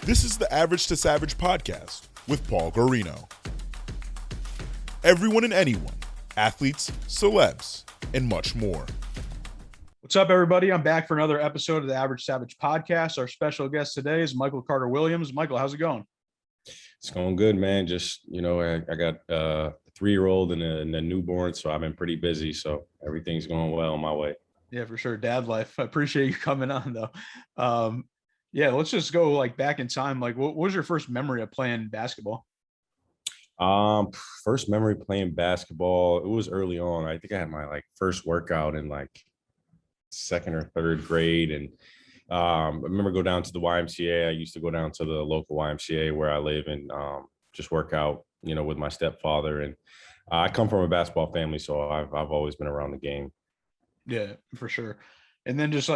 This is the Average to Savage podcast with Paul Guarino. Everyone and anyone, athletes, celebs, and much more. What's up, everybody? I'm back for another episode of the Average Savage podcast. Our special guest today is Michael Carter-Williams. Michael, how's it going? It's going good, man. Just, I got a 3-year-old and a newborn, so I've been pretty busy. So everything's going well on my way. Yeah, for sure. Dad life. I appreciate you coming on, though. Let's just go back in time. What was your first memory of playing basketball? First memory playing basketball, it was early on. I think I had my first workout in second or third grade. And I remember go down to the YMCA. I used to go down to the local YMCA where I live and just work out, with my stepfather. And I come from a basketball family, so I've always been around the game. Yeah, for sure. And then just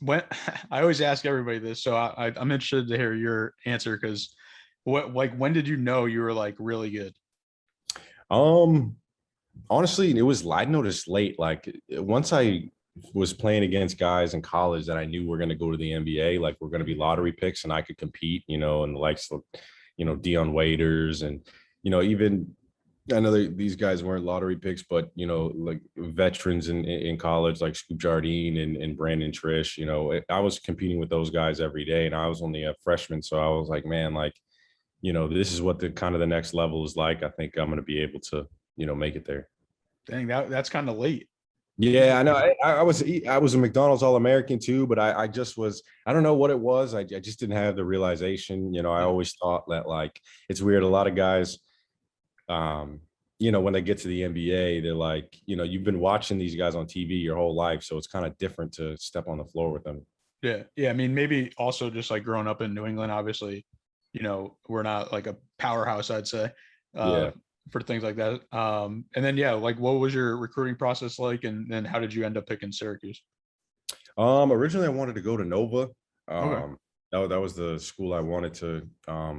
when I always ask everybody this, so I'm interested to hear your answer, because when did you know you were really good? Honestly, I noticed late. Once I was playing against guys in college that I knew were going to go to the NBA, we're going to be lottery picks, and I could compete, and the likes of, Dion Waiters, and even I know these guys weren't lottery picks, but veterans in college like Scoop Jardine and Brandon Trish. I was competing with those guys every day, and I was only a freshman, so I was like, man, this is what the kind of the next level is like. I think I'm going to be able to make it there. Dang, that's kind of late. Yeah, I know. I was a McDonald's All-American too, but I just was, I don't know what it was. I just didn't have the realization. I always thought that it's weird. A lot of guys, when they get to the NBA, they're you've been watching these guys on TV your whole life, so it's kind of different to step on the floor with them. Yeah. I mean, maybe also just growing up in New England, obviously, we're not a powerhouse, I'd say. For things like that. And then, what was your recruiting process like? And then how did you end up picking Syracuse? Originally I wanted to go to Nova. Okay. That was the school I wanted to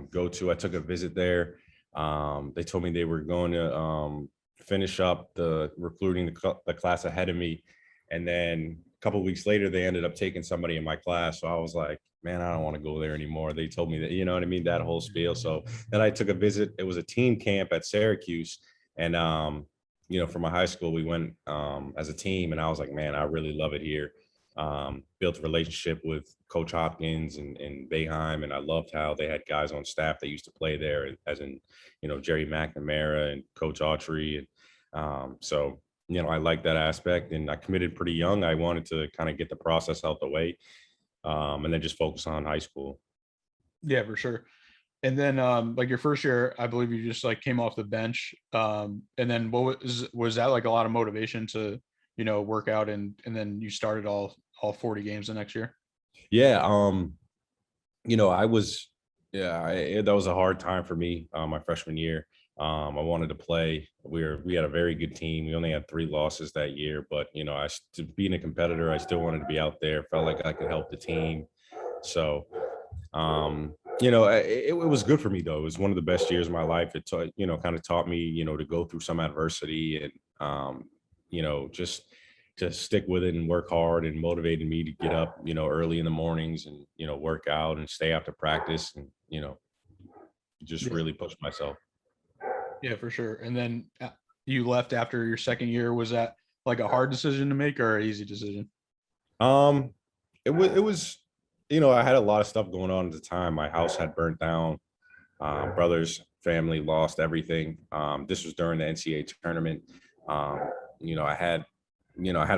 go to. I took a visit there. They told me they were going to finish up the recruiting the class ahead of me. And then a couple of weeks later, they ended up taking somebody in my class. So I was like, man, I don't want to go there anymore. They told me that, you know what I mean? That whole spiel. So then I took a visit. It was a team camp at Syracuse. And, for my high school, we went as a team, and I was like, man, I really love it here. Built a relationship with Coach Hopkins and Boeheim. And I loved how they had guys on staff that used to play there, as in, Jerry McNamara and Coach Autry. And so, I like that aspect, and I committed pretty young. I wanted to kind of get the process out the way. And then just focus on high school. Yeah, for sure. And then your first year, I believe you just came off the bench. And then what was that a lot of motivation to, work out and then you started all 40 games the next year? Yeah. That was a hard time for me, my freshman year. I wanted to play. We had a very good team. We only had 3 losses that year, but being a competitor, I still wanted to be out there. Felt like I could help the team. So, it was good for me though. It was one of the best years of my life. It kind of taught me, to go through some adversity and, just to stick with it and work hard, and motivated me to get up, early in the mornings and, work out and stay after practice and, just really push myself. Yeah, for sure. And then you left after your second year. Was that a hard decision to make or an easy decision? It was, I had a lot of stuff going on at the time. My house had burnt down. Brother's family lost everything. This was during the NCAA tournament. I had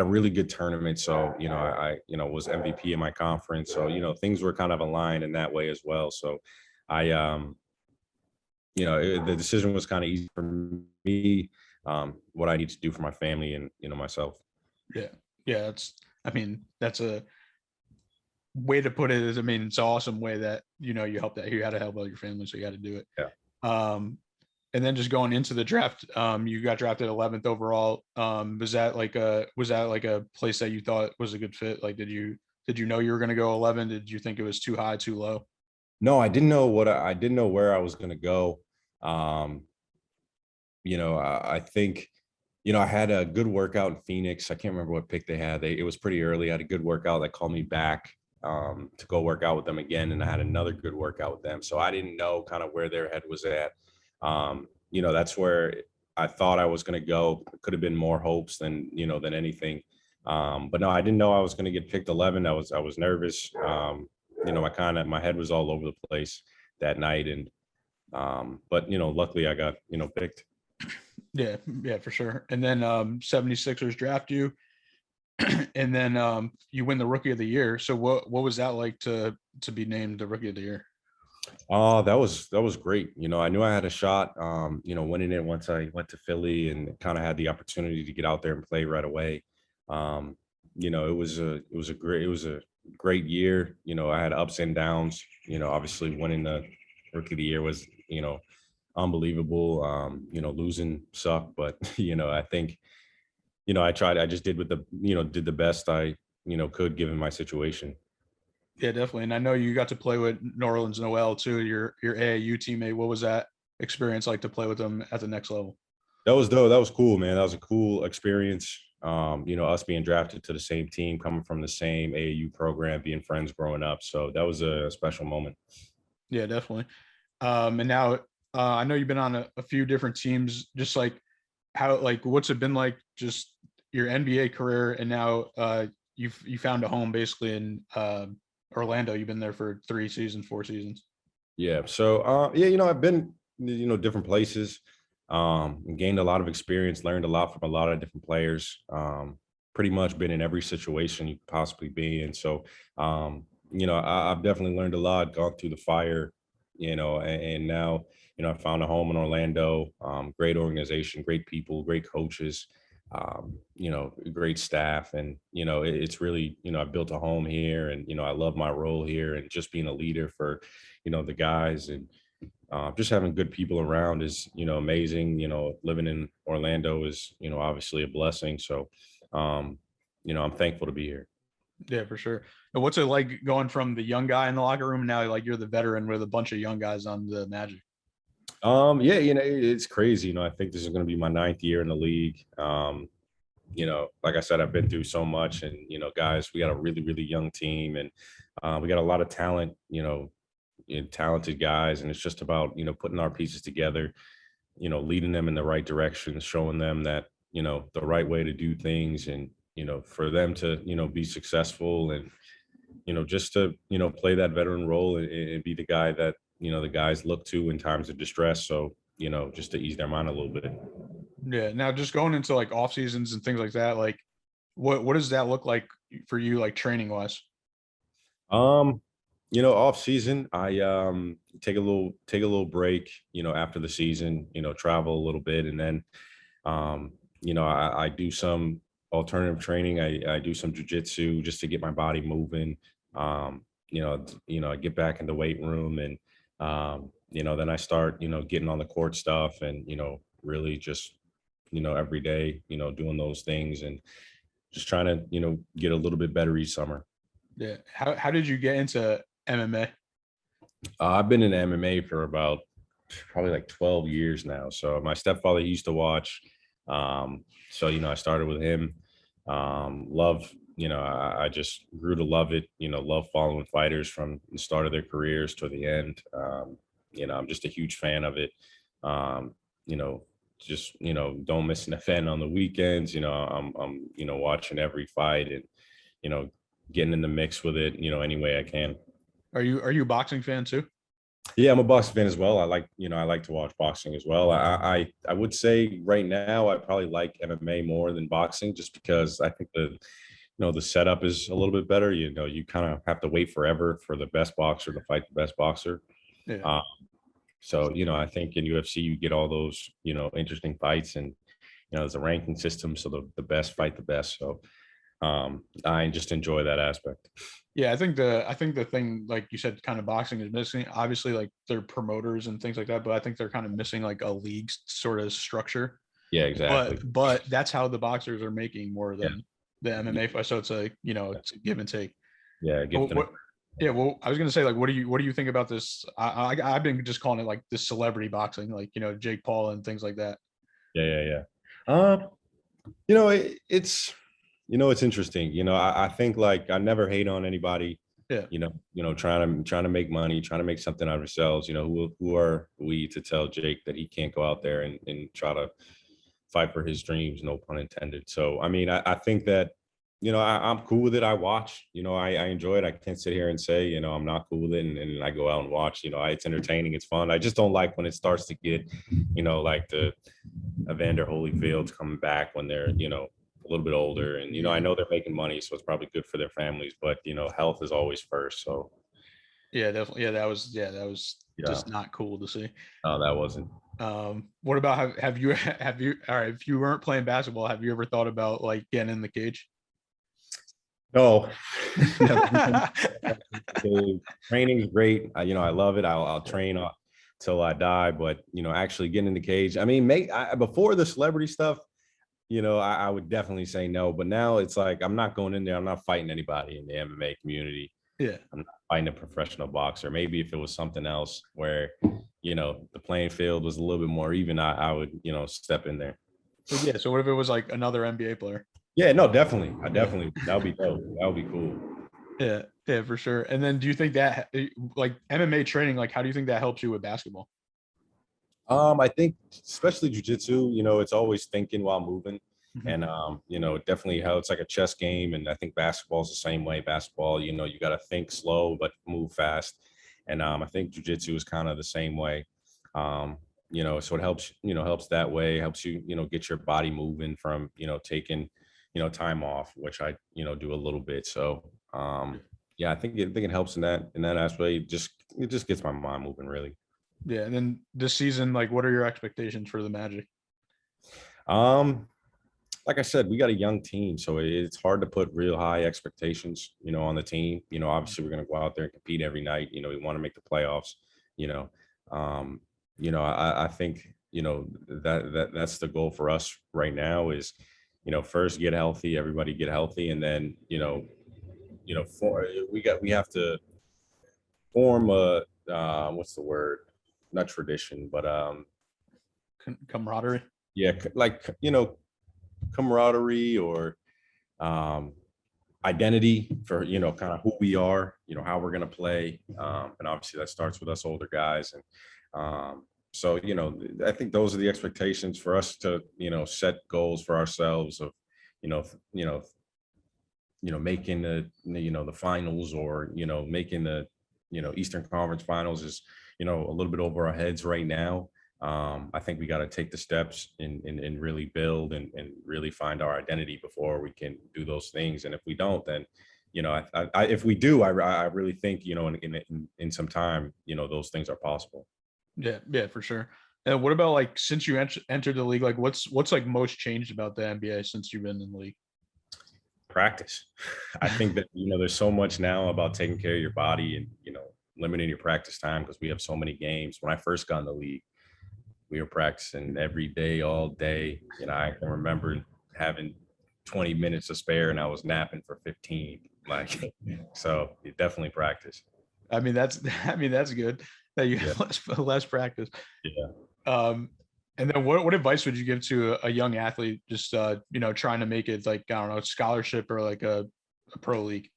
a really good tournament. So, I was MVP in my conference. So, things were kind of aligned in that way as well. So the decision was kind of easy for me, what I need to do for my family and, myself. Yeah. That's a way to put it. It's an awesome way that, you had to help out your family. So you got to do it. Yeah. And then just going into the draft, you got drafted 11th overall. Was that a place that you thought was a good fit? Did you know you were going to go 11? Did you think it was too high, too low? No, I didn't know I didn't know where I was going to go. I think, I had a good workout in Phoenix. I can't remember what pick they had. It was pretty early. I had a good workout that called me back. to go work out with them again. And I had another good workout with them. So I didn't know kind of where their head was at. That's where I thought I was going to go. It could have been more hopes than anything. But no, I didn't know I was going to get picked 11. I was nervous. My head was all over the place that night. And, but luckily I got, picked. Yeah, for sure. And then 76ers draft you, and then you win the Rookie of the Year. So what was that like to be named the Rookie of the Year? That was great. I knew I had a shot, winning it once I went to Philly and kind of had the opportunity to get out there and play right away. It was a great year. I had ups and downs. Obviously winning the Rookie of the Year was, unbelievable. Losing sucked, but I think, I just did did the best I, could given my situation. Yeah, definitely. And I know you got to play with New Orleans Noel too, your AAU teammate. What was that experience like to play with them at the next level? That was dope. That was cool, man. That was a cool experience. Us being drafted to the same team, coming from the same AAU program, being friends growing up. So that was a special moment. Yeah, definitely. And now I know you've been on a few different teams. Just like what's it been like just your NBA career, and now you found a home basically in Orlando. You've been there for 4 seasons. Yeah. So I've been different places, gained a lot of experience, learned a lot from a lot of different players. Pretty much been in every situation you could possibly be in. So I've definitely learned a lot, gone through the fire, and now I found a home in Orlando. Great organization, great people, great coaches. Great staff, and it's really I built a home here, and I love my role here, and just being a leader for the guys, and just having good people around is amazing. Living in Orlando is obviously a blessing. So I'm thankful to be here. Yeah, for sure. And what's it like going from the young guy in the locker room now, like you're the veteran with a bunch of young guys on the Magic? It's crazy. I think this is going to be my 9th year in the league. Like I said, I've been through so much, and, guys, we got a really, really young team, and we got a lot of talent, talented guys. And it's just about, putting our pieces together, leading them in the right direction, showing them that, the right way to do things, and, for them to, be successful, and, just to, play that veteran role, and be the guy that, the guys look to in times of distress. So, just to ease their mind a little bit. Yeah. Now just going into like off seasons and things like that, like what does that look like for you, like training wise? Off season, I take a little break, after the season, travel a little bit, and then I do some alternative training. I do some jujitsu just to get my body moving. I get back in the weight room, and then I start, getting on the court stuff, and, really just, every day, doing those things, and just trying to, get a little bit better each summer. Yeah. How did you get into MMA? I've been in MMA for about probably like 12 years now. So my stepfather used to watch. I started with him. I just grew to love it, love following fighters from the start of their careers to the end. I'm just a huge fan of it. Don't miss an event on the weekends. I'm watching every fight, and, getting in the mix with it, any way I can. Are you a boxing fan too? Yeah, I'm a boxing fan as well. I like to watch boxing as well. I would say right now I probably like MMA more than boxing, just because I think the setup is a little bit better. You kind of have to wait forever for the best boxer to fight the best boxer. Yeah. I think in UFC you get all those, interesting fights, and, there's a ranking system. So the best fight the best. So I just enjoy that aspect. Yeah, I think the thing, like you said, kind of boxing is missing. Obviously, like they're promoters and things like that, but I think they're kind of missing like a league sort of structure. Yeah, exactly. But that's how the boxers are making more than the MMA fight. So it's like, it's a give and take. Yeah, well, I was gonna say, like, what do you think about this? I've been just calling it like this celebrity boxing, like Jake Paul and things like that. Yeah. It's interesting. I think, like, I never hate on anybody. Yeah. Trying to make money, trying to make something out of ourselves. Who are we to tell Jake that he can't go out there and try to fight for his dreams, no pun intended. So, I mean, I think that, I'm cool with it. I watch, I enjoy it. I can't sit here and say, I'm not cool with it. And I go out and watch, it's entertaining. It's fun. I just don't like when it starts to get, like the Evander Holyfield's coming back when they're, a little bit older. And, I know they're making money, so it's probably good for their families, but, health is always first. So. Yeah, definitely. Yeah, that was just not cool to see. No, that wasn't. What about have you all right, if you weren't playing basketball, have you ever thought about like getting in the cage? No. Training is great. I love it. I'll train till I die, but actually getting in the cage. I mean, before the celebrity stuff, I would definitely say no, but now it's like I'm not going in there. I'm not fighting anybody in the MMA community. Yeah. I'm not fighting a professional boxer. Maybe if it was something else where, the playing field was a little bit more even, I would, step in there. Yeah. So what if it was like another NBA player? Yeah, no, definitely. That would be dope. That would be cool. Yeah. Yeah, for sure. And then do you think that like MMA training, like how do you think that helps you with basketball? I think especially jujitsu, it's always thinking while moving. Mhm. And, definitely how it's like a chess game. And I think basketball is the same way. Basketball, you got to think slow, but move fast. And I think jujitsu is kind of the same way. So it helps that way, helps you, get your body moving from, taking, time off, which I, do a little bit. So, yeah, I think it helps in that aspect. It just gets my mind moving, really. Yeah. And then this season, like what are your expectations for the Magic? Like I said, we got a young team, so it's hard to put real high expectations, on the team. Obviously we're going to go out there and compete every night. We want to make the playoffs. You know, I think that's the goal for us right now is, first get healthy, everybody get healthy, and then we have to form a what's the word? Not tradition, but Camaraderie. yeah, like camaraderie or identity for kind of who we are, how we're going to play, and obviously that starts with us older guys. And so I think those are the expectations for us to set goals for ourselves of making the finals, or making the Eastern Conference Finals is a little bit over our heads right now. I think we got to take the steps and really build and really find our identity before we can do those things. And if we don't, then, if we do, I really think, in some time, those things are possible. Yeah. Yeah, for sure. And what about like, since you entered the league, like what's like most changed about the NBA since you've been in the league? Practice. I think that, there's so much now about taking care of your body and, limiting your practice time because we have so many games. When I first got in the league, we were practicing every day, all day. I can remember having 20 minutes to spare and I was napping for 15. Like, so you definitely practice. I mean, that's good that you have less practice. Yeah. And then what advice would you give to a young athlete just trying to make it like, I don't know, scholarship or like a pro league?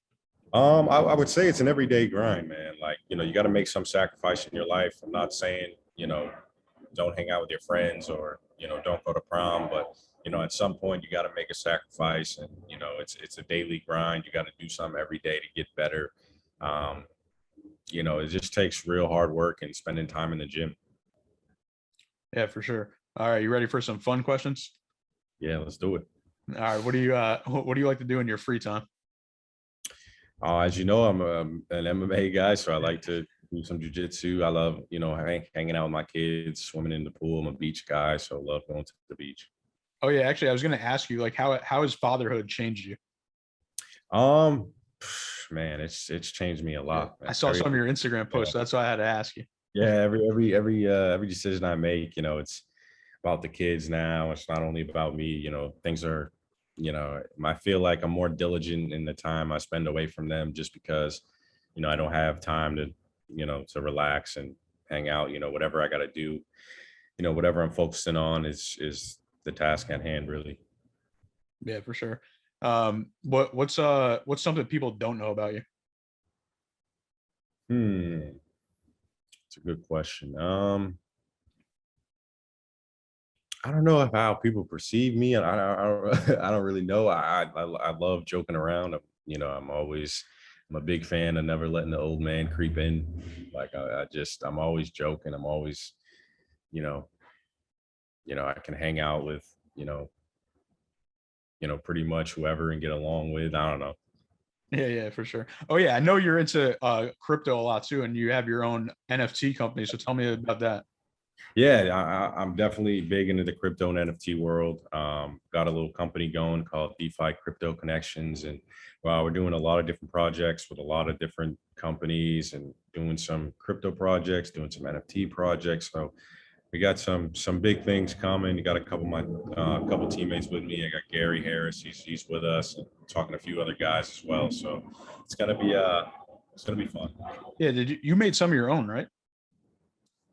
I would say it's an everyday grind, man. Like, you got to make some sacrifice in your life. I'm not saying, don't hang out with your friends or, don't go to prom, but, at some point you got to make a sacrifice and, it's a daily grind. You got to do something every day to get better. It just takes real hard work and spending time in the gym. Yeah, for sure. All right. You ready for some fun questions? Yeah, let's do it. All right. What do you like to do in your free time? As you know, I'm an MMA guy, so I like to do some jujitsu. I love, hanging out with my kids, swimming in the pool. I'm a beach guy, so I love going to the beach. Oh yeah, actually, I was going to ask you, like, how has fatherhood changed you? Man, it's changed me a lot. I saw some of your Instagram posts, so that's why I had to ask you. Yeah, every decision I make, it's about the kids now. It's not only about me. Things are, I feel like I'm more diligent in the time I spend away from them, just because, I don't have time to, to relax and hang out. Whatever I got to do, whatever I'm focusing on is the task at hand, really. Yeah, for sure. What's something people don't know about you? It's a good question. I don't know how people perceive me. I don't really know. I love joking around. I'm a big fan of never letting the old man creep in. Like I'm always joking. I'm always, you know, I can hang out with, pretty much whoever and get along with. I don't know. Yeah, for sure. Oh yeah, I know you're into crypto a lot too, and you have your own NFT company. So tell me about that. Yeah, I'm definitely big into the crypto and NFT world. Got a little company going called DeFi Crypto Connections, and we're doing a lot of different projects with a lot of different companies, and doing some crypto projects, doing some NFT projects. So we got some big things coming. You got a couple of my couple teammates with me. I got Gary Harris. He's with us, and talking to a few other guys as well. So it's gonna be fun. Yeah, you made some of your own, right?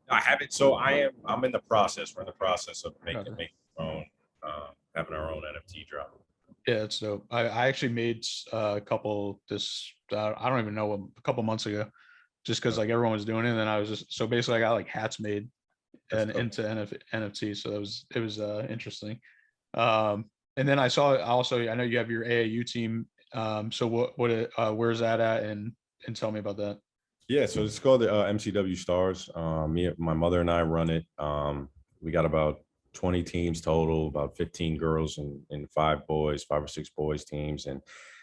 I haven't. So I'm in the process. We're in the process of making Okay. our own, having our own NFT driver. Yeah, it's dope. I actually made a couple I don't even know, a couple months ago, just because like everyone was doing it, and then I was just, so basically I got like hats made and into NFT. So it was interesting. And then I saw also, I know you have your AAU team. So where's that at, and tell me about that. Yeah, so it's called the MCW Stars. My mother and I run it. We got about 20 teams total, about 15 girls and 5 or 6 boys teams. And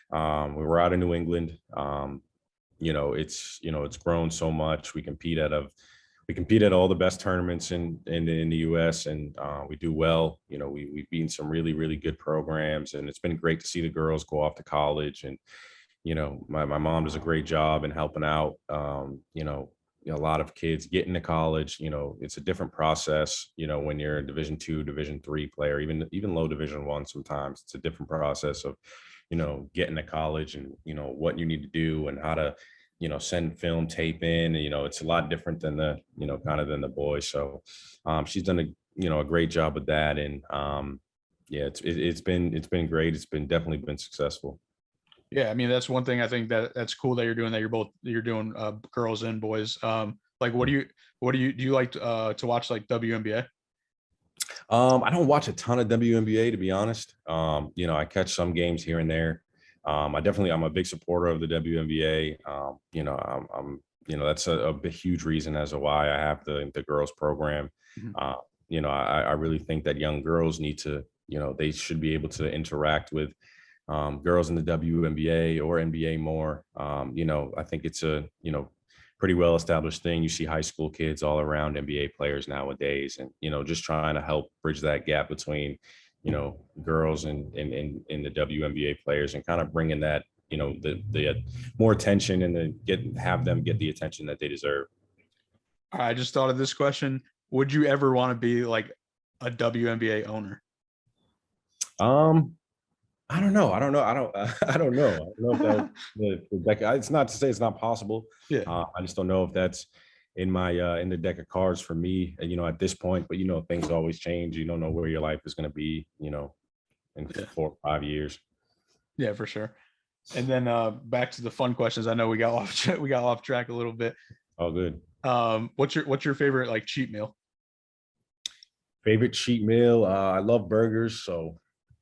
we were out in New England. It's grown so much. We compete at all the best tournaments in the US, and we do well. We've beaten some really, really good programs, and it's been great to see the girls go off to college. And my mom does a great job in helping out. A lot of kids get into college. It's a different process. When you're a Division II, Division III player, even low Division I, sometimes it's a different process of, getting to college, and what you need to do and how to, send film tape in. It's a lot different than than the boys. So she's done a great job with that, and yeah, it's been great. It's definitely been successful. Yeah, I mean that's one thing I think that's cool that you're doing, that you're doing girls and boys. Like what do you like to watch, like WNBA? I don't watch a ton of WNBA, to be honest. I catch some games here and there. I'm a big supporter of the WNBA. That's a huge reason as to why I have the girls program. Mhm. I really think that young girls need to, they should be able to interact with girls in the WNBA or NBA more. I think it's a, pretty well established thing. You see high school kids all around NBA players nowadays, and, just trying to help bridge that gap between, girls and the WNBA players, and kind of bringing that, the more attention, and have them get the attention that they deserve. I just thought of this question. Would you ever want to be like a WNBA owner? I don't know. I don't know. I don't know. I don't know if that the deck. It's not to say it's not possible. Yeah. I just don't know if that's in my in the deck of cards for me. At this point. But things always change. You don't know where your life is going to be. In 4 or 5 years. Yeah, for sure. And then back to the fun questions. I know we got off track a little bit. All good. What's your favorite like cheat meal? Favorite cheat meal? I love burgers, so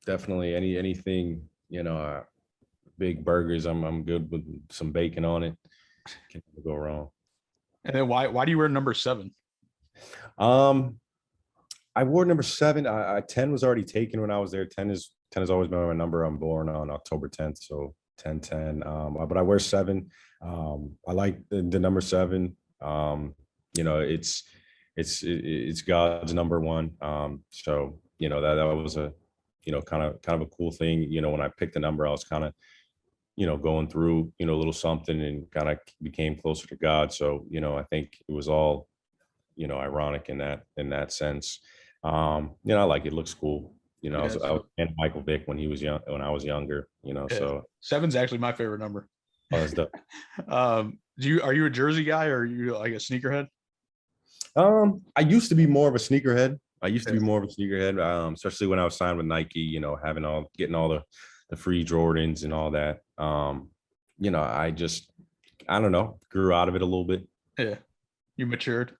definitely anything. Big burgers. I'm good with some bacon on it. Can't go wrong. And then why do you wear number 7? I wore number 7. 10 was already taken when I was there. 10 has always been my number. I'm born on October 10th, so 10. But I wear 7. I like the number 7. It's God's number 1. So that was a kind of a cool thing. When I picked the number, I was kind of going through a little something, and kind of became closer to God. So I think it was all ironic in that sense. I like it. Looks cool. I was and Michael Vick when I was younger. Yeah. So 7's actually my favorite number. Oh, that's dope. Are you a jersey guy, or are you like a sneakerhead? I used to be more of a sneakerhead. Especially when I was signed with Nike. Getting all the free Jordans and all that. I just I don't know, grew out of it a little bit. Yeah. You matured.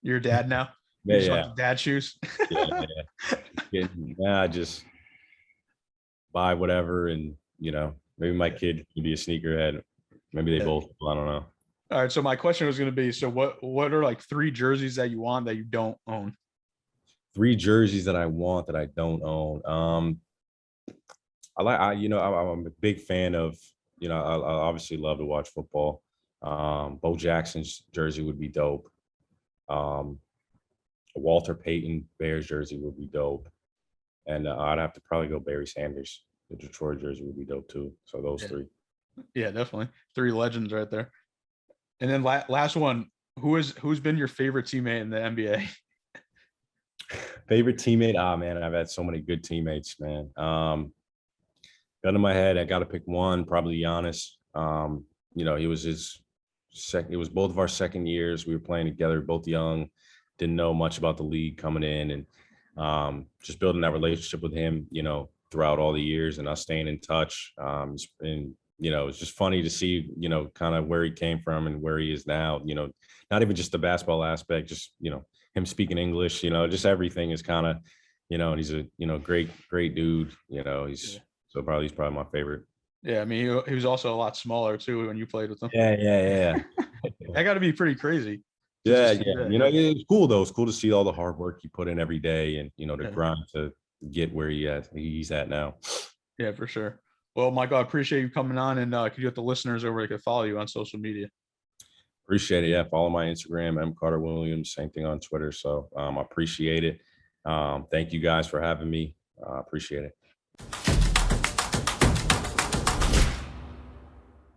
You're a dad now. Yeah, You just yeah, want the dad shoes. yeah. Just buy whatever, and maybe my kid could be a sneakerhead. Maybe they both. I don't know. All right. So my question was going to be, so what are like 3 jerseys that you want that you don't own? 3 jerseys that I want that I don't own. I'm a big fan of, I obviously love to watch football. Bo Jackson's jersey would be dope. A Walter Payton Bears jersey would be dope. And I'd have to probably go Barry Sanders. The Detroit jersey would be dope too. So those 3. Yeah, definitely. 3 legends right there. And then last one, who's been your favorite teammate in the NBA? Favorite teammate? Man, I've had so many good teammates, man. Gun in my head, I got to pick one, probably Giannis. He was it was both of our second years. We were playing together, both young, didn't know much about the league coming in, and just building that relationship with him, throughout all the years, and us staying in touch. It's just funny to see, kind of where he came from and where he is now, not even just the basketball aspect, just, him speaking English, just everything is kind of, and he's a, great dude, he's probably my favorite. Yeah. I mean, he was also a lot smaller too when you played with him. Yeah. That got to be pretty crazy. Yeah. It's cool though. It's cool to see all the hard work he put in every day, and, the grind to get where he's at now. Yeah, for sure. Well, Michael, I appreciate you coming on, and could you let the listeners over, they could follow you on social media? Appreciate it. Yeah. Follow my Instagram, M Carter Williams, same thing on Twitter. So I appreciate it. Thank you guys for having me. Appreciate it.